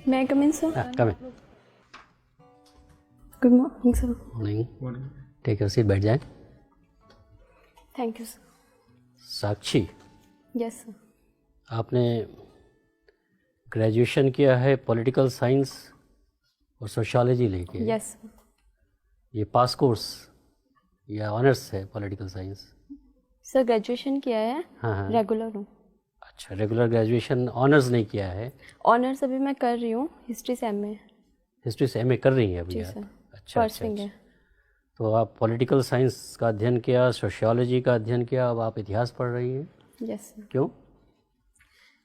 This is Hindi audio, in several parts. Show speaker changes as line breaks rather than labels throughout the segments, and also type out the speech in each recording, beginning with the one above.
May I come in, sir?
Come in.
Good morning, sir.
Morning. Take your seat, बैठ जाएं.
Thank you, sir.
Sakshi,
Yes, sir.
आपने ग्रेजुएशन किया है पॉलिटिकल साइंस और सोशियोलॉजी लेके.
Yes, sir.
ये पास कोर्स या ऑनर्स है पॉलिटिकल साइंस?
सर ग्रेजुएशन किया है.
हाँ.
रेगुलर हूँ.
अच्छा, रेगुलर ग्रेजुएशन, ऑनर्स नहीं किया है?
ऑनर्स अभी मैं कर रही हूँ, हिस्ट्री से एमए.
हिस्ट्री से एमए कर रही हैं अभी
जी
आप?
सर.
अच्छा.
परसिंग है.
तो आप पॉलिटिकल साइंस का अध्ययन किया, सोशियोलॉजी का अध्ययन किया, अब आप इतिहास पढ़ रही हैं.
Yes sir.
क्यों?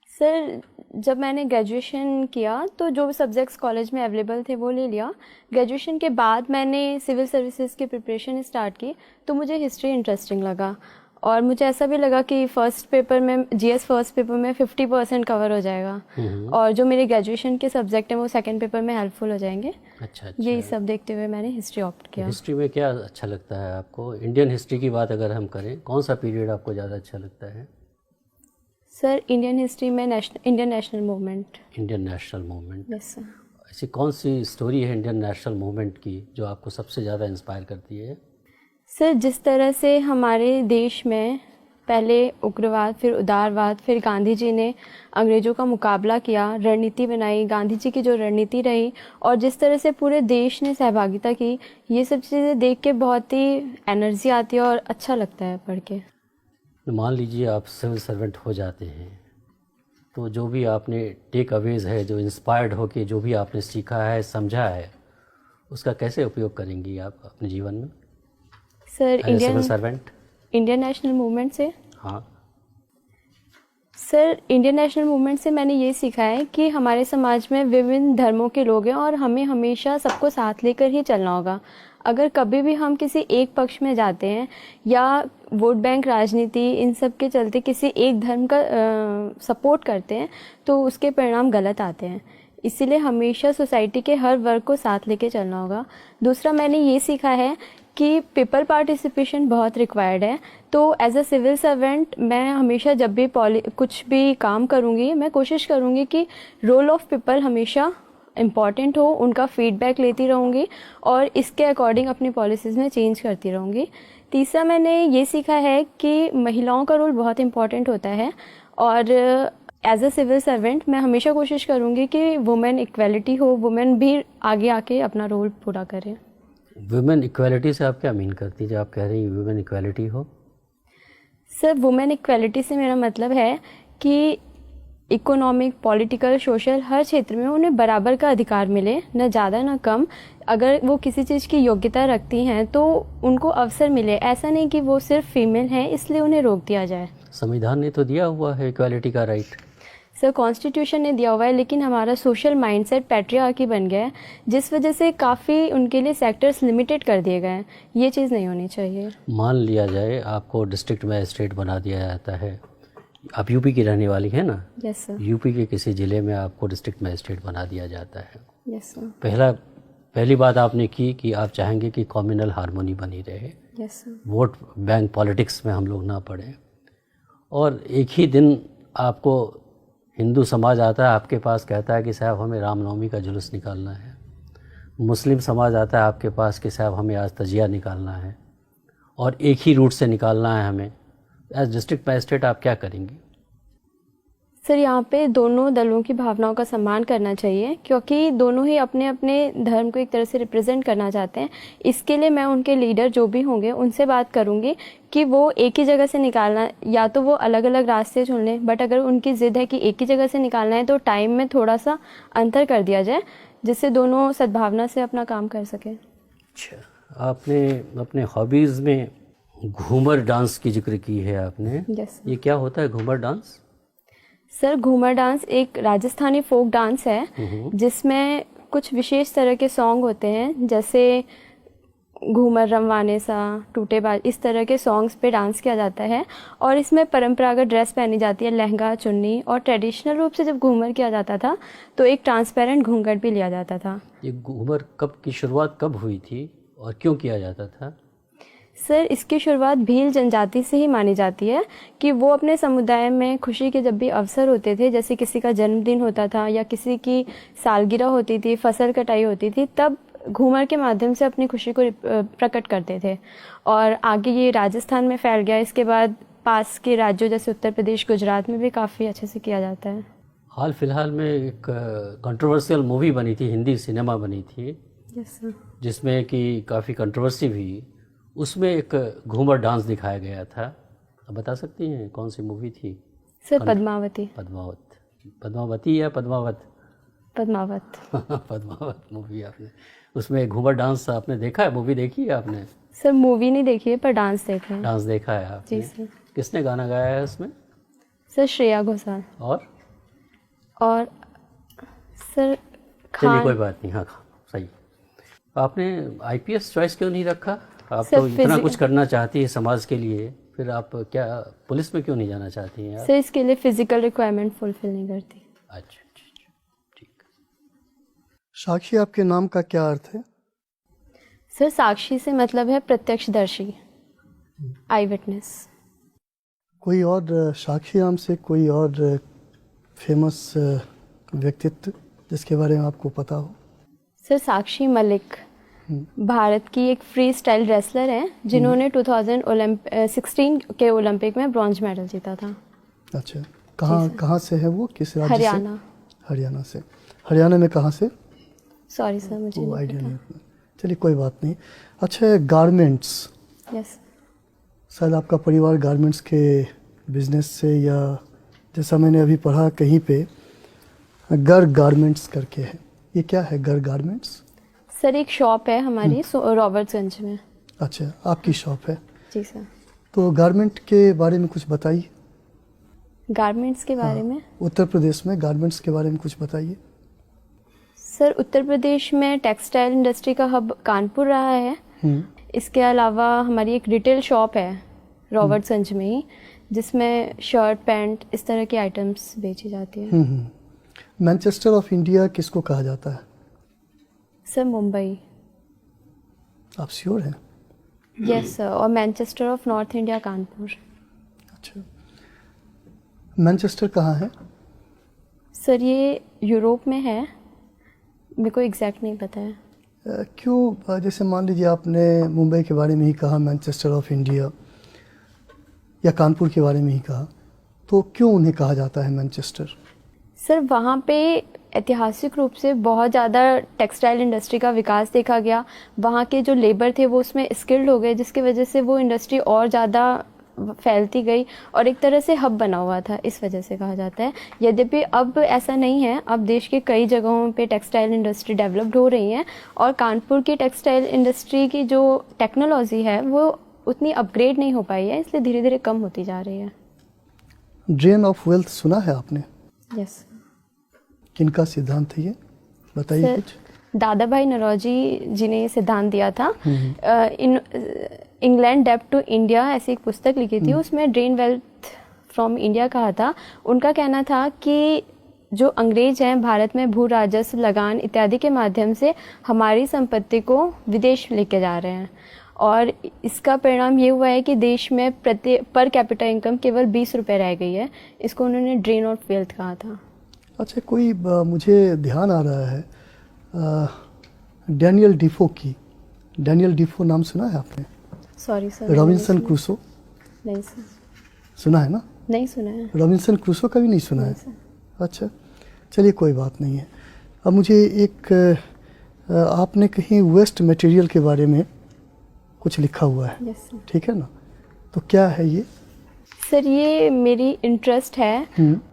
सर जब मैंने ग्रेजुएशन किया तो जो सब्जेक्ट्स कॉलेज में अवेलेबल थे वो ले लिया. ग्रेजुएशन के बाद मैंने सिविल सर्विसेज की प्रिपरेशन स्टार्ट की तो मुझे हिस्ट्री इंटरेस्टिंग लगा और मुझे ऐसा भी लगा कि फर्स्ट पेपर में जीएस फर्स्ट पेपर में 50% कवर हो जाएगा और जो मेरे ग्रेजुएशन के सब्जेक्ट हैं वो सेकंड पेपर में हेल्पफुल हो जाएंगे.
अच्छा.
यही सब देखते हुए मैंने हिस्ट्री ऑप्ट किया.
हिस्ट्री में क्या अच्छा लगता है आपको? इंडियन हिस्ट्री की बात अगर हम करें, कौन सा पीरियड आपको ज़्यादा अच्छा लगता है?
सर इंडियन हिस्ट्री में Indian national movement.
Indian national movement.
Yes sir.
ऐसी कौन सी स्टोरी है इंडियन नेशनल मूवमेंट की जो आपको सबसे ज़्यादा इंस्पायर करती है?
सर जिस तरह से हमारे देश में पहले उग्रवाद, फिर उदारवाद, फिर गांधी जी ने अंग्रेज़ों का मुकाबला किया, रणनीति बनाई, गांधी जी की जो रणनीति रही और जिस तरह से पूरे देश ने सहभागिता की, ये सब चीज़ें देख के बहुत ही एनर्जी आती है और अच्छा लगता है पढ़ के.
मान लीजिए आप सिविल सर्वेंट हो जाते हैं तो जो भी आपने टेक अवेज है, जो इंस्पायर्ड हो के जो भी आपने सीखा है, समझा है, उसका कैसे उपयोग करेंगी आप अपने जीवन में?
Sir
civil servant
Indian national movement से.
हाँ.
सर इंडियन नेशनल मूवमेंट से मैंने ये सीखा है कि हमारे समाज में विभिन्न धर्मों के लोग हैं और हमें हमेशा सबको साथ लेकर ही चलना होगा. अगर कभी भी हम किसी एक पक्ष में जाते हैं या वोट बैंक राजनीति इन सब के चलते किसी एक धर्म का सपोर्ट करते हैं तो उसके परिणाम गलत आते हैं. इसीलिए हमेशा सोसाइटी के हर वर्ग को साथ लेके चलना होगा. दूसरा मैंने ये सीखा है कि पीपल पार्टिसिपेशन बहुत रिक्वायर्ड है. तो एज अ सिविल सर्वेंट मैं हमेशा जब भी कुछ भी काम करूँगी मैं कोशिश करूँगी कि रोल ऑफ पीपल हमेशा इम्पॉर्टेंट हो, उनका फीडबैक लेती रहूँगी और इसके अकॉर्डिंग अपनी पॉलिसीज़ में चेंज करती रहूँगी. तीसरा मैंने ये सीखा है कि महिलाओं का रोल बहुत इम्पॉर्टेंट होता है और एज अ सिविल सर्वेंट मैं हमेशा कोशिश करूँगी कि वुमेन इक्वलिटी हो, वुमेन भी आगे आके अपना रोल पूरा करें.
वुमेन इक्वलिटी से आप क्या मीन करती हैं जब आप कह रही हैं वुमेन इक्वलिटी हो?
सर वुमेन इक्वलिटी से मेरा मतलब है कि इकोनॉमिक, पॉलिटिकल, सोशल हर क्षेत्र में उन्हें बराबर का अधिकार मिले, न ज़्यादा न कम. अगर वो किसी चीज़ की योग्यता रखती हैं तो उनको अवसर मिले. ऐसा नहीं कि वो सिर्फ फीमेल हैं इसलिए उन्हें रोक दिया जाए.
संविधान ने तो दिया हुआ है इक्वालिटी का राइट.
सर कॉन्स्टिट्यूशन ने दिया हुआ है लेकिन हमारा सोशल माइंडसेट पैट्रियार्की बन गया है जिस वजह से काफ़ी उनके लिए सेक्टर्स लिमिटेड कर दिए गए हैं. ये चीज़ नहीं होनी चाहिए.
मान लिया जाए आपको डिस्ट्रिक्ट मैजिस्ट्रेट बना दिया जाता है, आप यूपी की रहने वाली हैं ना?
Yes sir.
यूपी के किसी ज़िले में आपको डिस्ट्रिक्ट मैजिस्ट्रेट बना दिया जाता है.
Yes sir.
पहली बात आपने की कि आप चाहेंगे कि कम्युनल हार्मोनी बनी रहे.
Yes sir.
Vote bank politics में हम लोग ना पड़े. और एक ही दिन आपको हिंदू समाज आता है आपके पास, कहता है कि साहब हमें रामनवमी का जुलूस निकालना है. मुस्लिम समाज आता है आपके पास कि साहब हमें आज तजिया निकालना है और एक ही रूट से निकालना है हमें. एज डिस्ट्रिक्ट मैजिस्ट्रेट आप क्या करेंगी?
सर यहाँ पे दोनों दलों की भावनाओं का सम्मान करना चाहिए क्योंकि दोनों ही अपने अपने धर्म को एक तरह से रिप्रेजेंट करना चाहते हैं. इसके लिए मैं उनके लीडर जो भी होंगे उनसे बात करूँगी कि वो एक ही जगह से निकालना, या तो वो अलग अलग रास्ते चुन लें, बट अगर उनकी ज़िद है कि एक ही जगह से निकालना है तो टाइम में थोड़ा सा अंतर कर दिया जाए जिससे दोनों सद्भावना से अपना काम कर सकें.
अच्छा, आपने अपने हॉबीज़ में घूमर डांस की जिक्र की है आपने.
यस.
ये क्या होता है Ghoomar dance?
Sir Ghoomar dance एक राजस्थानी फोक डांस है जिसमें कुछ विशेष तरह के सॉन्ग होते हैं जैसे घूमर रमवाने सा, टूटे बाल, इस तरह के सॉन्ग्स पे डांस किया जाता है और इसमें परंपरागत ड्रेस पहनी जाती है, लहंगा, चुन्नी, और ट्रेडिशनल रूप से जब घूमर किया जाता था तो एक ट्रांसपेरेंट घूंघट भी लिया जाता था.
ये घूमर कब की शुरुआत कब हुई थी और क्यों किया जाता था?
सर इसकी शुरुआत भील जनजाति से ही मानी जाती है कि वो अपने समुदाय में खुशी के जब भी अवसर होते थे, जैसे किसी का जन्मदिन होता था या किसी की सालगिरह होती थी, फसल कटाई होती थी, तब घूमर के माध्यम से अपनी खुशी को प्रकट करते थे। और आगे ये राजस्थान में फैल गया। इसके बाद पास के राज्यों जैसे उत्तर प्रदेश, गुजरात में भी काफ़ी अच्छे से किया जाता है।
हाल फिलहाल में एक कंट्रोवर्शियल मूवी बनी थी, हिंदी सिनेमा बनी थी,
यस सर।
जिसमें कि काफ़ी कंट्रोवर्सी हुई। उसमें एक घूमर डांस दिखाया गया था। आप बता सकती हैं कौन सी मूवी थी?
सर पद्मावती।
पद्मावती या पद्मावत?
पद्मावत।
पद्मावत मूवी आपने, उसमें घूमर डांस आपने देखा है? मूवी देखी है आपने?
सर मूवी नहीं देखी है पर डांस देखा है।
डांस देखा है आपने?
जी सर।
किसने गाना गाया है उसमें?
सर श्रेया घोषाल।
और
सर
चलिए
खान।
कोई बात नहीं, हाँ सही। आपने आईपीएस चॉइस क्यों नहीं रखा? आप
सर,
तो इतना कुछ करना चाहती है समाज के लिए, फिर आप क्या पुलिस में क्यों नहीं जाना चाहती हैं?
सर इसके लिए फिजिकल रिक्वायरमेंट फुलफिल नहीं करती।
अच्छा, ठीक।
साक्षी आपके नाम का क्या अर्थ है?
सर साक्षी से मतलब है प्रत्यक्षदर्शी, आई विटनेस।
कोई और साक्षी नाम से कोई और फेमस व्यक्तित्व जिसके बारे में आपको पता हो?
सर साक्षी मलिक भारत की एक फ्री स्टाइल रेसलर हैं जिन्होंने 2016 के ओलंपिक में ब्रॉन्ज मेडल जीता था।
अच्छा, कहाँ से है वो, किस राज्य से?
हरियाणा।
हरियाणा से। हरियाणा में कहाँ से?
सॉरी सर मुझे
वो
नहीं
आइडिया
पता।
नहीं उतना। चलिए कोई बात नहीं। अच्छा, गारमेंट्स,
यस।
शायद आपका परिवार गारमेंट्स के बिजनेस से, या जैसा मैंने अभी पढ़ा कहीं पे गर गारमेंट्स करके है, ये क्या है गर गारमेंट्स?
सर एक शॉप है हमारी रॉबर्ट्सगंज में।
अच्छा, आपकी शॉप है?
जी सर।
तो गारमेंट के बारे में कुछ बताइए।
गारमेंट्स के बारे में?
उत्तर प्रदेश में गारमेंट्स के बारे में कुछ बताइए।
सर उत्तर प्रदेश में टेक्सटाइल इंडस्ट्री का हब कानपुर रहा है। इसके अलावा हमारी एक रिटेल शॉप है रॉबर्ट्सगंज में ही, जिसमें शर्ट, पैंट, इस तरह की आइटम्स बेची जाती है।
मैनचेस्टर ऑफ इंडिया किसको कहा जाता है?
सर मुंबई।
आप श्योर हैं?
Yes sir. और Manchester of North India Kanpur.
अच्छा, मैनचेस्टर कहाँ है?
सर ये यूरोप में है, मेरे को एग्जैक्ट नहीं पता है।
क्यों, जैसे मान लीजिए आपने मुंबई के बारे में ही कहा, मैनचेस्टर ऑफ इंडिया, या कानपुर के बारे में ही कहा, तो क्यों उन्हें कहा जाता है मैनचेस्टर?
सर वहाँ पे ऐतिहासिक रूप से बहुत ज़्यादा टेक्सटाइल इंडस्ट्री का विकास देखा गया। वहाँ के जो लेबर थे वो उसमें स्किल्ड हो गए, जिसकी वजह से वो इंडस्ट्री और ज़्यादा फैलती गई और एक तरह से हब बना हुआ था, इस वजह से कहा जाता है। यद्यपि अब ऐसा नहीं है, अब देश के कई जगहों पे टेक्सटाइल इंडस्ट्री डेवलप्ड हो रही है और कानपुर की टेक्सटाइल इंडस्ट्री की जो टेक्नोलॉजी है वो उतनी अपग्रेड नहीं हो पाई है, इसलिए धीरे धीरे कम होती जा रही है।
ड्रेन ऑफ वेल्थ सुना है आपने?
यस।
किनका सिद्धांत है ये, बताइए कुछ।
दादा भाई नौरोजी जी ने ये सिद्धांत दिया था। इंग्लैंड डेब्ट टू इंडिया ऐसी एक पुस्तक लिखी थी, उसमें ड्रेन वेल्थ फ्रॉम इंडिया कहा था। उनका कहना था कि जो अंग्रेज हैं भारत में भू राजस्व, लगान इत्यादि के माध्यम से हमारी संपत्ति को विदेश लेके जा रहे हैं और इसका परिणाम ये हुआ है कि देश में पर कैपिटा इनकम केवल 20 रुपये रह गई है। इसको उन्होंने ड्रेन ऑफ वेल्थ कहा था।
अच्छा, कोई मुझे ध्यान आ रहा है डैनियल डिफो की। डैनियल डिफो नाम सुना है आपने?
Sorry sir.
Robinson Crusoe?
नहीं सर।
सुना है ना?
नहीं सुना है।
रॉबिन्सन क्रूसो का भी नहीं सुना है? अच्छा, चलिए कोई बात नहीं है। अब मुझे एक आपने कहीं वेस्ट मटेरियल के बारे में कुछ लिखा हुआ है।
Yes sir.
ठीक है ना, तो क्या है ये?
सर ये मेरी इंटरेस्ट है।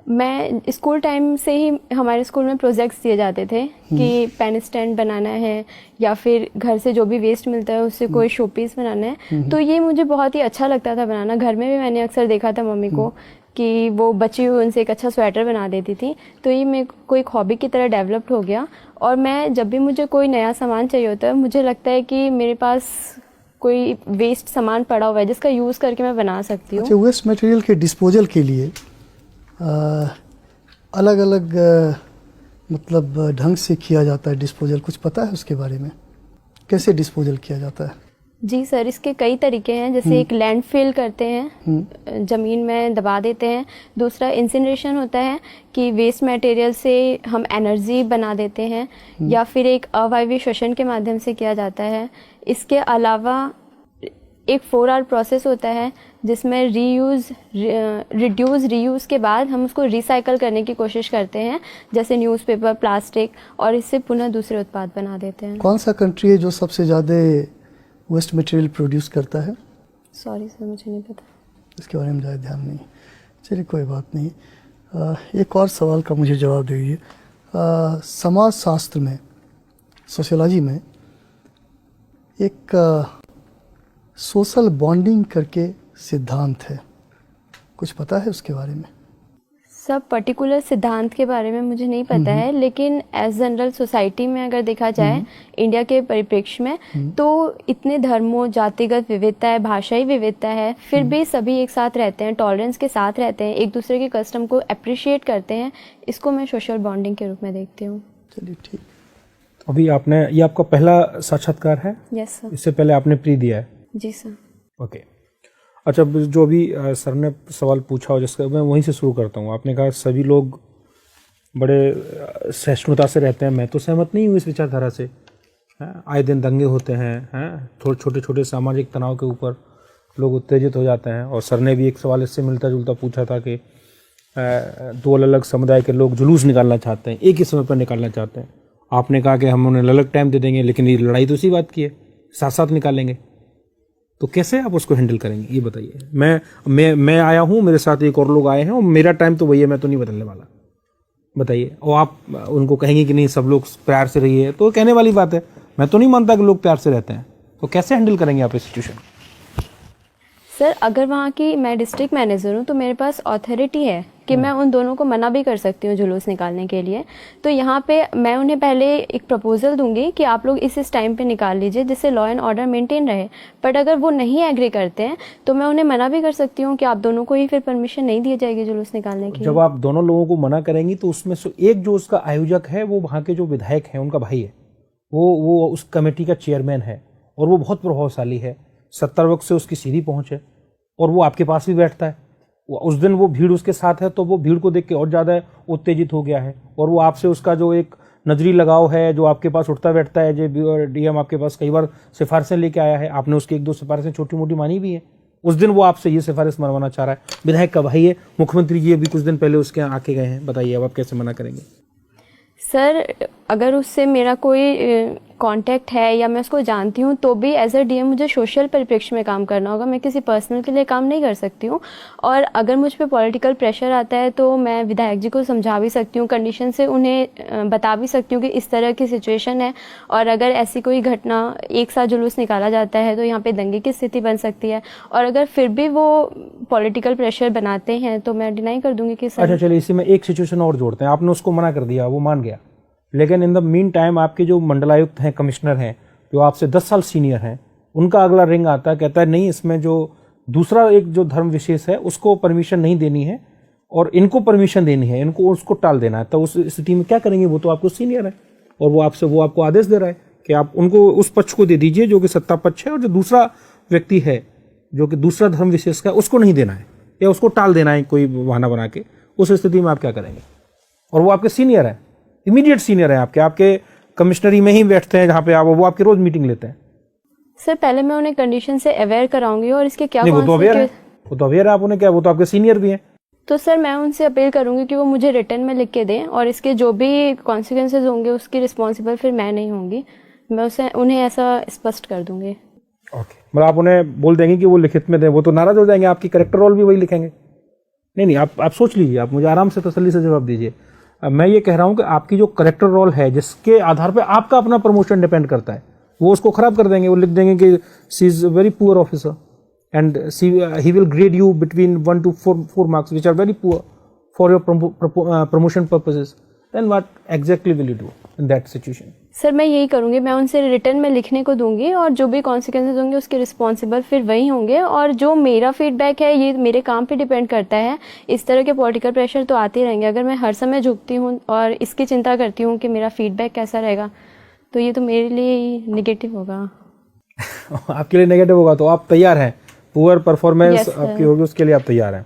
मैं स्कूल टाइम से ही हमारे स्कूल में प्रोजेक्ट्स दिए जाते थे कि पेन स्टैंड बनाना है या फिर घर से जो भी वेस्ट मिलता है उससे कोई शोपीस बनाना है। तो ये मुझे बहुत ही अच्छा लगता था बनाना। घर में भी मैंने अक्सर देखा था मम्मी को कि वो बची हुई उनसे एक अच्छा स्वेटर बना देती थी। तो ये मेरे को एक हॉबी की तरह डेवलप्ड हो गया और मैं जब भी मुझे कोई नया सामान चाहिए होता है, मुझे लगता है कि मेरे पास कोई वेस्ट सामान पड़ा हुआ है जिसका यूज़ करके मैं बना सकती हूँ।
अच्छा, वेस्ट मटेरियल के डिस्पोजल के लिए अलग अलग मतलब ढंग से किया जाता है डिस्पोजल, कुछ पता है उसके बारे में? कैसे डिस्पोजल किया जाता है?
जी सर, इसके कई तरीके हैं। जैसे एक लैंडफिल करते हैं, ज़मीन में दबा देते हैं। दूसरा इंसिनरेशन होता है कि वेस्ट मटेरियल से हम एनर्जी बना देते हैं, या फिर एक अवायवीय श्वसन के माध्यम से किया जाता है। इसके अलावा एक 4R प्रोसेस होता है जिसमें रिड्यूस रीयूज़ के बाद हम उसको रिसाइकल करने की कोशिश करते हैं, जैसे न्यूज़पेपर, प्लास्टिक, और इससे पुनः दूसरे उत्पाद बना देते हैं।
कौन सा कंट्री है जो सबसे ज़्यादा वेस्ट मटेरियल प्रोड्यूस करता है?
सॉरी सर, मुझे नहीं पता,
इसके बारे में ज़्यादा ध्यान नहीं। चलिए कोई बात नहीं। एक और सवाल का मुझे जवाब दीजिए। समाज शास्त्र में, सोशियोलॉजी में एक सोशल बॉन्डिंग करके सिद्धांत है, कुछ पता है उसके बारे में?
सब पर्टिकुलर सिद्धांत के बारे में मुझे नहीं पता है, लेकिन एज जनरल सोसाइटी में अगर देखा जाए इंडिया के परिप्रेक्ष्य में, तो इतने धर्मों, जातिगत विविधता है, भाषाई विविधता है, फिर भी सभी एक साथ रहते हैं, टॉलरेंस के साथ रहते हैं, एक दूसरे के कस्टम को अप्रिशिएट करते हैं। इसको मैं सोशल बॉन्डिंग के रूप में देखती हूँ।
चलिए ठीक।
अभी आपने, ये आपका पहला साक्षात्कार है?
Yes sir.
इससे पहले आपने प्री दिया है?
जी सर।
ओके। अच्छा, जो अभी सर ने सवाल पूछा हो जिसका मैं वहीं से शुरू करता हूँ। आपने कहा सभी लोग बड़े सहिष्णुता से रहते हैं। मैं तो सहमत नहीं हूँ इस विचारधारा से। आए दिन दंगे होते हैं, थोड़े छोटे छोटे सामाजिक तनाव के ऊपर लोग उत्तेजित हो जाते हैं। और सर ने भी एक सवाल इससे मिलता जुलता पूछा था कि दो अलग अलग समुदाय के लोग जुलूस निकालना चाहते हैं, एक ही समय पर निकालना चाहते हैं। आपने कहा कि हम उन्हें अलग टाइम दे देंगे, लेकिन ये लड़ाई तो उसी बात की है, साथ साथ निकालेंगे। तो कैसे आप उसको हैंडल करेंगे, ये बताइए। मैं आया हूँ, मेरे साथ एक और लोग आए हैं, और मेरा टाइम तो वही है, मैं तो नहीं बदलने वाला। बताइए। और आप उनको कहेंगे कि नहीं सब लोग प्यार से रहिए, तो कहने वाली बात है। मैं तो नहीं मानता कि लोग प्यार से रहते हैं। तो कैसे हैंडल करेंगे आप इस सिचुएशन?
सर, अगर वहाँ की मैं डिस्ट्रिक्ट मैनेजर हूँ तो मेरे पास अथॉरिटी है कि मैं उन दोनों को मना भी कर सकती हूँ जुलूस निकालने के लिए। तो यहाँ पे मैं उन्हें पहले एक प्रपोजल दूंगी कि आप लोग इस टाइम पे निकाल लीजिए जिससे लॉ एंड ऑर्डर मेंटेन रहे। बट अगर वो नहीं एग्री करते हैं तो मैं उन्हें मना भी कर सकती हूँ कि आप दोनों को ही फिर परमिशन नहीं दी जाएगी जुलूस निकालने की।
जब आप दोनों लोगों को मना करेंगी तो उसमें से एक जो उसका आयोजक है वो वहाँ के जो विधायक हैं उनका भाई है, वो उस कमेटी का चेयरमैन है, और वो बहुत प्रभावशाली है। 70 वर्ष से उसकी सीधी पहुँच है, और वो आपके पास भी बैठता है। उस दिन वो भीड़ उसके साथ है, तो वो भीड़ को देख के और ज़्यादा उत्तेजित हो गया है, और वो आपसे उसका जो एक नजरी लगाव है, जो आपके पास उठता बैठता है, जो डीएम आपके पास कई बार सिफारिशें लेके आया है, आपने उसकी 1-2 सिफारिशें छोटी मोटी मानी भी है। उस दिन वो आपसे ये सिफारिश मनवाना चाह रहा है। विधायक का भाई है, मुख्यमंत्री जी अभी कुछ दिन पहले उसके यहाँ आके गए हैं। बताइए अब आप कैसे मना करेंगे?
सर, अगर उससे मेरा कोई कांटेक्ट है या मैं उसको जानती हूँ तो भी एज अ डीएम मुझे सोशल परिप्रेक्ष्य में काम करना होगा। मैं किसी पर्सनल के लिए काम नहीं कर सकती हूँ। और अगर मुझ पे पॉलिटिकल प्रेशर आता है तो मैं विधायक जी को समझा भी सकती हूँ, कंडीशन से उन्हें बता भी सकती हूँ कि इस तरह की सिचुएशन है, और अगर ऐसी कोई घटना एक साथ जुलूस निकाला जाता है तो यहाँ पे दंगे की स्थिति बन सकती है। और अगर फिर भी वो पॉलिटिकल प्रेशर बनाते हैं तो मैं डिनाई कर दूंगी कि सर।
अच्छा चलिए, इसी में एक सिचुएशन और जोड़ते हैं। आपने उसको मना कर दिया, वो मान गया, लेकिन इन द मीन टाइम आपके जो मंडलायुक्त हैं, कमिश्नर हैं, जो आपसे 10 साल सीनियर हैं, उनका अगला रिंग आता है, कहता है नहीं इसमें जो दूसरा एक जो धर्म विशेष है उसको परमिशन नहीं देनी है और इनको परमिशन देनी है, इनको उसको टाल देना है। तो उस स्थिति में क्या करेंगे? वो तो आपको सीनियर है और वो आपको आदेश दे रहा है कि आप उनको उस पक्ष को दे दीजिए जो कि सत्ता पक्ष है, और जो दूसरा व्यक्ति है जो कि दूसरा धर्म विशेष का, उसको नहीं देना है या उसको टाल देना है कोई बहाना बना के। उस स्थिति में आप क्या करेंगे? और वो आपके सीनियर है, इमीडिएट सीनियर है, आपके कमिश्नरी में ही बैठते हैं जहाँ पे वो आपकी रोज मीटिंग लेते हैं।
सर, पहले मैं उन्हें कंडीशन से अवेयर कराऊंगी और इसके क्या
वो तो अवेयर है, आप उन्हें क्या, वो तो आपके सीनियर भी हैं।
तो सर मैं उनसे अपील करूंगी कि वो मुझे रिटर्न में लिख के दें, और इसके जो भी कॉन्सिक्वेंसेज होंगे उसकी रिस्पॉन्सिबल फिर मैं नहीं होंगी। मैं उन्हें ऐसा स्पष्ट कर दूंगी।
ओके, मतलब आप उन्हें बोल देंगे कि वो लिखित में दें, वो तो नाराज हो जाएंगे, आपकी करेक्टर रोल भी वही लिखेंगे। नहीं, आप सोच लीजिए, आप मुझे आराम से तसल्ली से जवाब दीजिए। मैं ये कह रहा हूँ कि आपकी जो करेक्टर रोल है जिसके आधार पे आपका अपना प्रमोशन डिपेंड करता है, वो उसको खराब कर देंगे। वो लिख देंगे कि she is very poor officer and he will grade you between 1 to 4 marks which are very poor for your promotion purposes. Then what exactly will you do in that situation?
Sir मैं यही करूंगी, मैं उनसे रिटर्न में लिखने को दूंगी और जो भी कॉन्सिक्वेंसेज होंगे उसके रिस्पॉन्सिबल फिर वही होंगे। और जो मेरा फीडबैक है ये मेरे काम पे डिपेंड करता है। इस तरह के पॉलिटिकल प्रेशर तो आते ही रहेंगे। अगर मैं हर समय झुकती हूँ और इसकी चिंता करती हूँ कि मेरा फीडबैक कैसा रहेगा, तो ये तो मेरे लिए ही निगेटिव होगा।
आपके लिए नेगेटिव होगा तो आप तैयार हैं, पुअर परफॉर्मेंस
Yes, sir.
आपकी होगी उसके लिए आप तैयार हैं।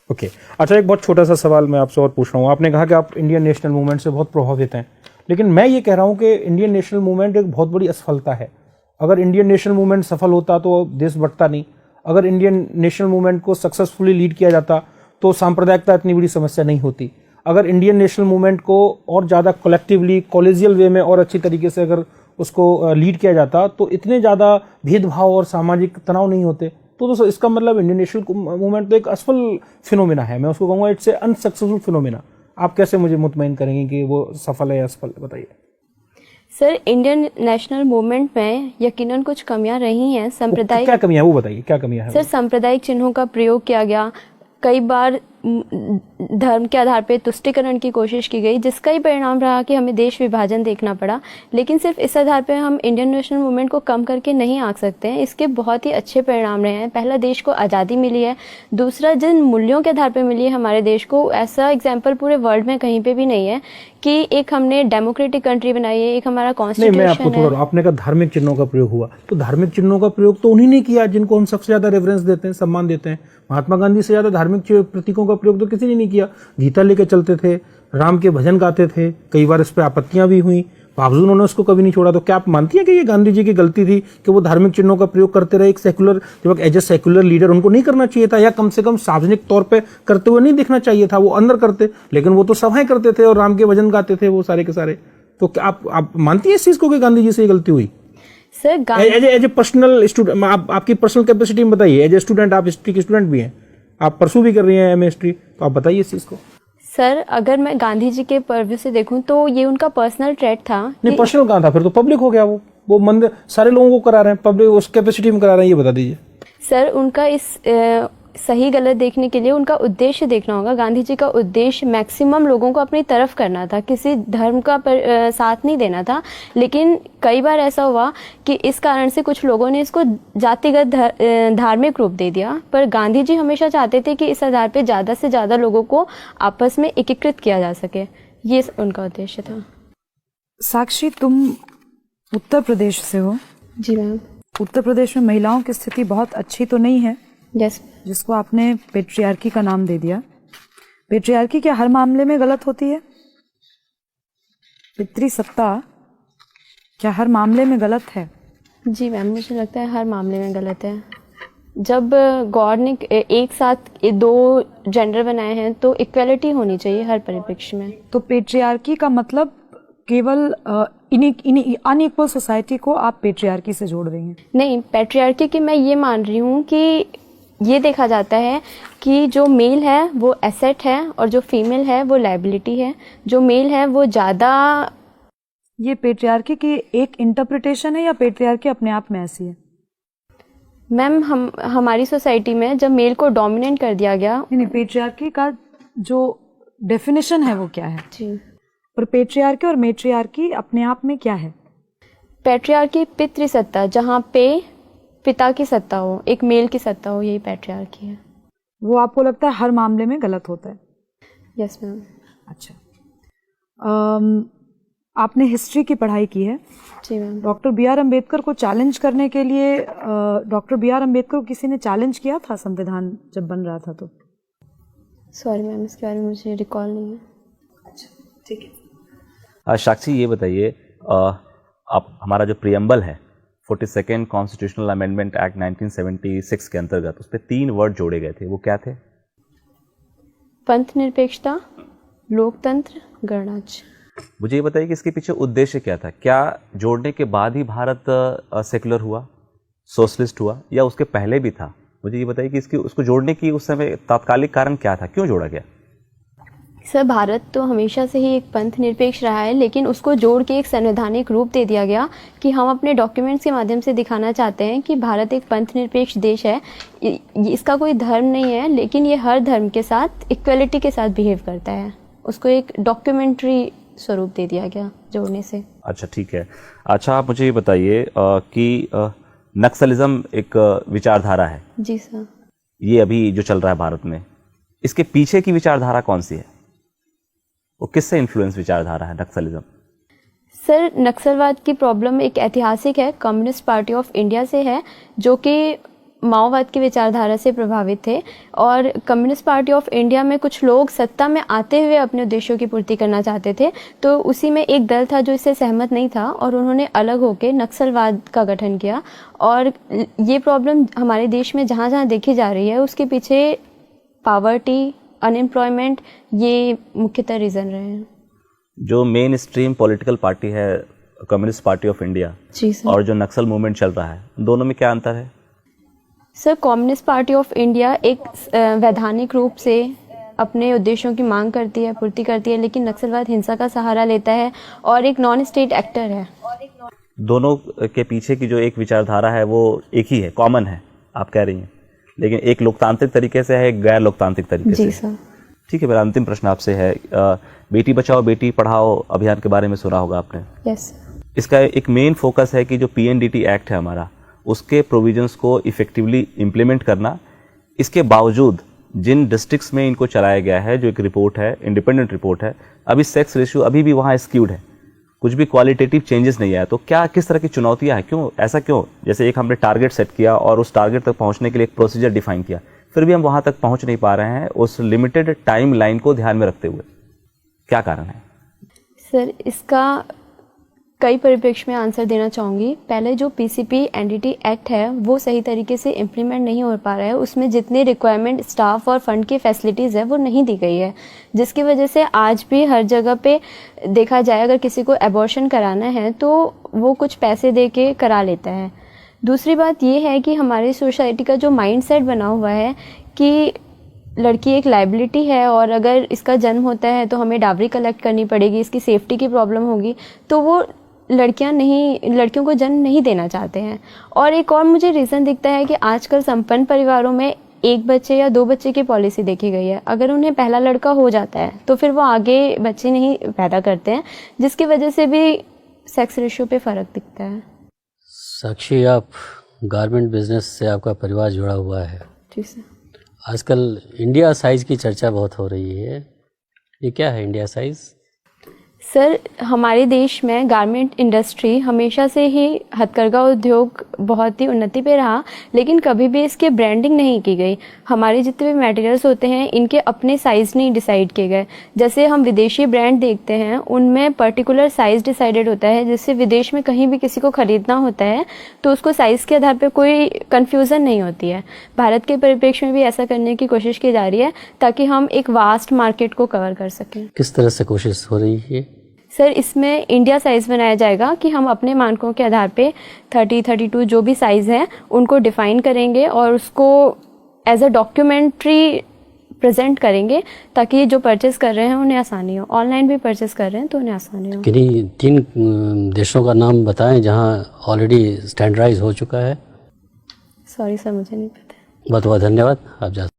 ओके अच्छा, एक बहुत छोटा सा सवाल मैं आपसे और पूछ रहा हूँ। आपने कहा कि आप इंडियन नेशनल मूवमेंट से बहुत प्रभावित हैं, लेकिन मैं ये कह रहा हूँ कि इंडियन नेशनल मूवमेंट एक बहुत बड़ी असफलता है। अगर इंडियन नेशनल मूवमेंट सफल होता तो देश बढ़ता नहीं। अगर इंडियन नेशनल मूवमेंट को सक्सेसफुली लीड किया जाता तो सांप्रदायिकता इतनी बड़ी समस्या नहीं होती। अगर इंडियन नेशनल मूवमेंट को और ज़्यादा कलेक्टिवली कॉलेजियल वे में और अच्छी तरीके से अगर उसको लीड किया जाता तो इतने ज़्यादा भेदभाव और सामाजिक तनाव नहीं होते। तो इसका मतलब इंडियन नेशनल मूवमेंट तो एक असफल फिनोमिना है, मैं उसको कहूँगा इट्स ए अनसक्सेसफुल फिनोमिना। आप कैसे मुझे मुतमईन करेंगे कि वो सफल है या असफल, बताइए।
सर, इंडियन नेशनल मूवमेंट में यकीनन कुछ कमियां रही हैं। सांप्रदायिक,
क्या कमियां है वो बताइए, क्या कमियां है?
सर, सांप्रदायिक चिन्हों का प्रयोग किया गया, कई बार धर्म के आधार पर तुष्टीकरण की कोशिश की गई, जिसका ही परिणाम रहा कि हमें देश विभाजन देखना पड़ा। लेकिन सिर्फ इस आधार पर हम इंडियन नेशनल मूवमेंट को कम करके नहीं आंक सकते हैं। इसके बहुत ही अच्छे परिणाम रहे हैं। पहला, देश को आज़ादी मिली है। दूसरा, जिन मूल्यों के आधार पर मिली है हमारे देश को, ऐसा एग्जाम्पल पूरे वर्ल्ड में कहीं पे भी नहीं है कि एक हमने डेमोक्रेटिक कंट्री बनाई है, एक हमारा कॉन्स्टिट्यूशन है।
मैं आपको थोड़ा, आपने कहा धार्मिक चिन्हों का प्रयोग हुआ, तो धार्मिक चिन्हों का प्रयोग तो उन्हीं ने किया जिनको हम सबसे ज्यादा रेफरेंस देते हैं, सम्मान देते हैं। महात्मा गांधी से ज्यादा धार्मिक प्रतीकों का प्रयोग तो किसी ने नहीं किया। गीता लेके चलते थे, राम के भजन गाते थे, कई बार इस पर आपत्तियां भी हुई, बावजूद उन्होंने उसको कभी नहीं छोड़ा। तो क्या आप मानती हैं कि ये गांधी जी की गलती थी कि वो धार्मिक चिन्हों का प्रयोग करते रहे? एक सेकुलर, जब एज ए सेकुलर लीडर उनको नहीं करना चाहिए था, या कम से कम सार्वजनिक तौर पे करते हुए नहीं दिखना चाहिए था? वो अंदर करते, लेकिन वो तो सभाएं करते थे और राम के भजन गाते थे वो सारे के सारे। तो क्या आप मानती है इस चीज को कि गांधी जी से ये गलती हुई?
Sir,
as a personal student, आपकी पर्सनल कैपेसिटी में बताइए। एज ए स्टूडेंट, आप हिस्ट्री की स्टूडेंट भी हैं, आप परसू भी कर रही हैं एमए हिस्ट्री, तो आप बताइए इस चीज को।
सर, अगर मैं गांधी जी के पर्व से देखूं तो ये उनका पर्सनल ट्रेट था।
नहीं, पर्सनल कहाँ था? फिर तो पब्लिक हो गया। वो मंदिर सारे लोगों को करा रहे हैं, पब्लिक उस कैपेसिटी में करा रहे हैं, ये बता दीजिए।
सर, उनका इस सही गलत देखने के लिए उनका उद्देश्य देखना होगा। गांधी जी का उद्देश्य मैक्सिमम लोगों को अपनी तरफ करना था, किसी धर्म का साथ नहीं देना था। लेकिन कई बार ऐसा हुआ कि इस कारण से कुछ लोगों ने इसको जातिगत धार्मिक रूप दे दिया। पर गांधी जी हमेशा चाहते थे कि इस आधार पर ज़्यादा से ज़्यादा लोगों को आपस में एकीकृत किया जा सके, ये उनका उद्देश्य था।
साक्षी, तुम उत्तर प्रदेश से हो।
जी मैम।
उत्तर प्रदेश में महिलाओं की स्थिति बहुत अच्छी तो नहीं है,
यस,
जिसको आपने पेट्रियार्की का नाम दे दिया। पेट्रियार्की क्या हर मामले में गलत होती है? पितृसत्ता क्या हर मामले में गलत है?
जी मैम, मुझे लगता है हर मामले में गलत है। जब गॉड ने एक साथ दो जेंडर बनाए हैं तो इक्वलिटी होनी चाहिए हर परिप्रेक्ष्य में।
तो पेट्रियार्की का मतलब केवल अनइक्वल सोसाइटी को आप पेट्रियार्की से जोड़ रही हैं?
नहीं, पैट्रियार्की की मैं ये मान रही हूँ कि ये देखा जाता है कि जो मेल है वो एसेट है और जो फीमेल है वो लायबिलिटी है। जो मेल है वो ज़्यादा,
ये पेट्रियार्की की एक इंटरप्रिटेशन है या पेट्रियार्की अपने आप में ऐसी है?
मैम, हमारी सोसाइटी में जब मेल को डोमिनेट कर दिया गया।
नहीं, पेट्रियार्की का जो डेफिनेशन है वो क्या है?
जी,
पर पेट्रियार्की और मेट्रियार्की अपने आप में क्या है?
पैट्रियार्की पितृसत्ता, जहाँ पे पिता की सत्ता हो, एक मेल की सत्ता हो, यही पैट्रियार्की है।
वो आपको लगता है हर मामले में गलत होता है?
Yes ma'am.
अच्छा, आपने हिस्ट्री की पढ़ाई की है।
जी ma'am.
Doctor B R Ambedkar को चैलेंज करने के लिए डॉक्टर बी आर अम्बेडकर को किसी ने चैलेंज किया था संविधान जब बन रहा था तो?
सॉरी मैम, इसके बारे में मुझे रिकॉल नहीं है।
अच्छा, ठीक है।
साक्षी, ये बताइए, आप हमारा जो प्रियम्बल है 42nd कॉन्स्टिट्यूशनल अमेंडमेंट एक्ट 1976 के अंतर्गत, उस पर 3 वर्ड जोड़े गए थे, वो क्या थे?
पंथ निरपेक्षता, लोकतंत्र, गणराज्य।
मुझे ये बताइए कि इसके पीछे उद्देश्य क्या था? क्या जोड़ने के बाद ही भारत सेकुलर हुआ, सोशलिस्ट हुआ, या उसके पहले भी था? मुझे ये बताइए कि उसको जोड़ने की उस समय तात्कालिक कारण क्या था, क्यों जोड़ा गया?
सर, भारत तो हमेशा से ही एक पंथ निरपेक्ष रहा है, लेकिन उसको जोड़ के एक संवैधानिक रूप दे दिया गया कि हम अपने डॉक्यूमेंट्स के माध्यम से दिखाना चाहते हैं कि भारत एक पंथ निरपेक्ष देश है। इसका कोई धर्म नहीं है, लेकिन ये हर धर्म के साथ इक्वलिटी के साथ बिहेव करता है। उसको एक डॉक्यूमेंट्री स्वरूप दे दिया गया जोड़ने से।
अच्छा, ठीक है। अच्छा, आप मुझे ये बताइए कि नक्सलिज्म एक विचारधारा है।
जी सर।
ये अभी जो चल रहा है भारत में, इसके पीछे की विचारधारा कौन सी है? वो किससे इन्फ्लुएंस विचारधारा है नक्सलिज्म?
सर, नक्सलवाद की प्रॉब्लम एक ऐतिहासिक है, कम्युनिस्ट पार्टी ऑफ इंडिया से है, जो कि माओवाद की विचारधारा से प्रभावित थे। और कम्युनिस्ट पार्टी ऑफ इंडिया में कुछ लोग सत्ता में आते हुए अपने उद्देश्यों की पूर्ति करना चाहते थे, तो उसी में एक दल था जो इससे सहमत नहीं था और उन्होंने अलग होकर नक्सलवाद का गठन किया। और ये प्रॉब्लम हमारे देश में जहाँ जहाँ देखी जा रही है, उसके पीछे पावर्टी, अनएम्प्लॉयमेंट, ये मुख्यतः रीज़न रहे हैं।
जो मेन स्ट्रीम पॉलिटिकल पार्टी है कम्युनिस्ट पार्टी ऑफ इंडिया
जी सर।
और जो नक्सल मूवमेंट चल रहा है, दोनों में क्या अंतर है?
Sir, communist party of India एक वैधानिक रूप से अपने उद्देश्यों की मांग करती है, पूर्ति करती है, लेकिन नक्सलवाद हिंसा का सहारा लेता है और एक नॉन स्टेट एक्टर है।
दोनों के पीछे की जो एक विचारधारा है वो एक ही है, कॉमन है, आप कह रही हैं, लेकिन एक लोकतांत्रिक तरीके से है, एक गैर लोकतांत्रिक तरीके से।
जी सर।
ठीक है, मेरा अंतिम प्रश्न आपसे है, बेटी बचाओ बेटी पढ़ाओ अभियान के बारे में सुना होगा आपने।
यस।
इसका एक मेन फोकस है कि जो PNDT एक्ट है हमारा, उसके प्रोविजंस को इफेक्टिवली इम्प्लीमेंट करना। इसके बावजूद जिन डिस्ट्रिक्ट्स में इनको चलाया गया है, जो एक रिपोर्ट है, इंडिपेंडेंट रिपोर्ट है, अभी सेक्स रेशियो अभी भी वहाँ स्क्यूड है, कुछ भी क्वालिटेटिव चेंजेस नहीं आया। तो क्या किस तरह की चुनौतियाँ हैं, क्यों ऐसा क्यों? जैसे एक हमने टारगेट सेट किया और उस टारगेट तक पहुँचने के लिए एक प्रोसीजर डिफाइन किया, फिर भी हम वहाँ तक पहुँच नहीं पा रहे हैं उस लिमिटेड टाइम लाइन को ध्यान में रखते हुए, क्या कारण है?
सर, इसका कई परिप्रेक्ष्य में आंसर देना चाहूँगी। पहले जो PCP NDT एक्ट है वो सही तरीके से इम्प्लीमेंट नहीं हो पा रहा है, उसमें जितने रिक्वायरमेंट स्टाफ और फंड की फैसिलिटीज़ है वो नहीं दी गई है, जिसकी वजह से आज भी हर जगह पे देखा जाए अगर किसी को एबॉर्शन कराना है तो वो कुछ पैसे दे के करा लेता है। दूसरी बात ये है कि हमारी सोसाइटी का जो माइंडसेट बना हुआ है कि लड़की एक लाइबिलिटी है और अगर इसका जन्म होता है तो हमें डावरी कलेक्ट करनी पड़ेगी, इसकी सेफ्टी की प्रॉब्लम होगी, तो वो लड़कियों को जन्म नहीं देना चाहते हैं। और एक और मुझे रीज़न दिखता है कि आजकल संपन्न परिवारों में 1 बच्चे या 2 बच्चे की पॉलिसी देखी गई है। अगर उन्हें पहला लड़का हो जाता है तो फिर वो आगे बच्चे नहीं पैदा करते हैं, जिसकी वजह से भी सेक्स रेशियो पे फ़र्क दिखता है।
साक्षी, आप गारमेंट बिजनेस से आपका परिवार जुड़ा हुआ है।
जी सर।
आजकल इंडिया साइज़ की चर्चा बहुत हो रही है, ये क्या है इंडिया साइज़?
सर, हमारे देश में गारमेंट इंडस्ट्री हमेशा से ही हथकरघा उद्योग बहुत ही उन्नति पे रहा, लेकिन कभी भी इसकी ब्रांडिंग नहीं की गई। हमारे जितने भी मटेरियल्स होते हैं इनके अपने साइज़ नहीं डिसाइड किए गए। जैसे हम विदेशी ब्रांड देखते हैं उनमें पर्टिकुलर साइज़ डिसाइडेड होता है, जिससे विदेश में कहीं भी किसी को ख़रीदना होता है तो उसको साइज़ के आधार पर कोई कन्फ्यूज़न नहीं होती है। भारत के परिप्रेक्ष्य में भी ऐसा करने की कोशिश की जा रही है ताकि हम एक वास्ट मार्केट को कवर कर सकें।
किस तरह से कोशिश हो रही है?
सर, इसमें इंडिया साइज़ बनाया जाएगा कि हम अपने मानकों के आधार पे 30, 32 जो भी साइज़ हैं उनको डिफ़ाइन करेंगे और उसको एज अ डॉक्यूमेंट्री प्रेजेंट करेंगे ताकि जो परचेस कर रहे हैं उन्हें आसानी हो। ऑनलाइन भी परचेस कर रहे हैं तो उन्हें आसानी हो।
किन्हीं 3 देशों का नाम बताएं जहां ऑलरेडी स्टैंडर्डाइज हो चुका है।
सॉरी सर, मुझे नहीं पता।
बहुत बहुत धन्यवाद, आप जा